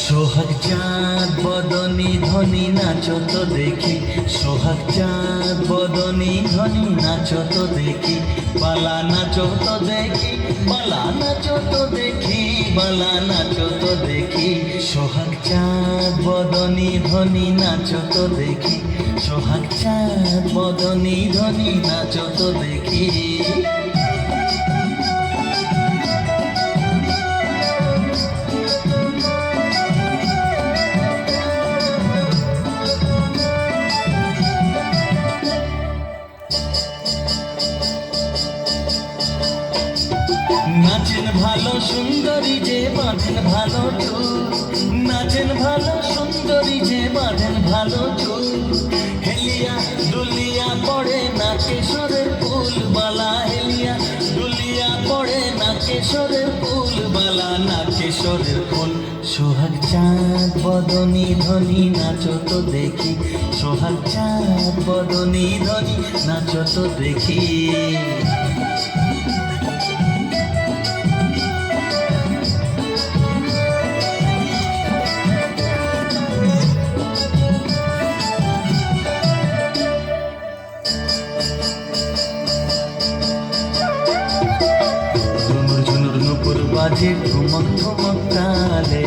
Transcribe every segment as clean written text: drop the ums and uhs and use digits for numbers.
সোহাগ চাঁদ বদনী ধ্বনি নাচো তো দেখি, সোহাগ চাঁদ বদনী ধ্বনি নাচো তো দেখি, বালা নাচো তো দেখি, বালা নাচো তো দেখি, বালা নাচো তো দেখি। সোহাগ চাঁদ বদনী ধ্বনি নাচো তো দেখি, সোহাগ চাঁদ বদনী ধ্বনি নাচো তো দেখি। নাচেন ভালো সুন্দরী যে বাঁধেন ভালো চুল, নাচেন ভালো সুন্দরী যে বাঁধেন ভালো চুল, হেলিয়া দুলিয়া পড়ে না কেশরের ফুল বালা, হেলিয়া দুলিয়া পড়ে না কেশরের ফুল বালা, না কেশরের ফুল। সোহাগ চাঁদ বদনী ধ্বনি নাচো তো দেখি, সোহাগ চাঁদ বদনী ধ্বনি নাচো তো দেখি। বাজে ঠুমক ঠুমক তালে,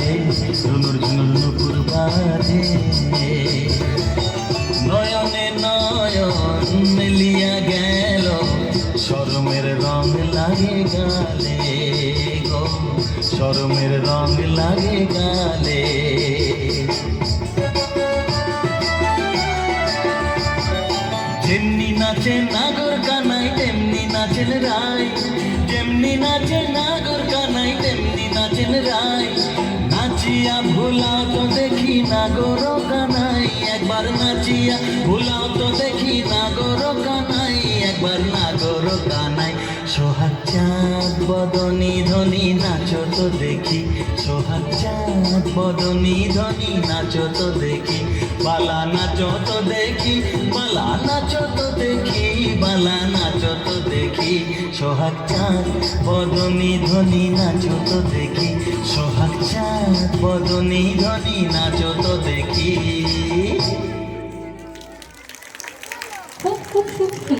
ঝুনুর ঝুনুর নুপুর বাজে, নয়নে নয়ন মিলিয়া গেল, শরমের রং লাগে গালে গো, শরমের রং লাগে গালে। যেমনি নাচে নাগর কানাই তেমনি নাচেন রায়, যেমনি নাচে নাগর কানাই তেমনি নাচেন রায়, নাচিয়া ভুলাও তো দেখি নাগর কানাই, একবার নাচিয়া ভুলাও তো দেখি নাগর কানাই, একবার নাগর কানাই। সোহাগ চাঁদ বদনী ধ্বনি নাচো তো দেখি, সোহাগ চাঁদ বদনী ধ্বনি নাচো তো দেখি, বালা নাচো তো দেখি, বালা নাচো তো দেখি, বালা নাচো তো দেখি। সোহাগ চাঁদ বদনী ধ্বনি নাচো তো দেখি, সোহাগ চাঁদ বদনী ধ্বনি নাচো তো দেখি।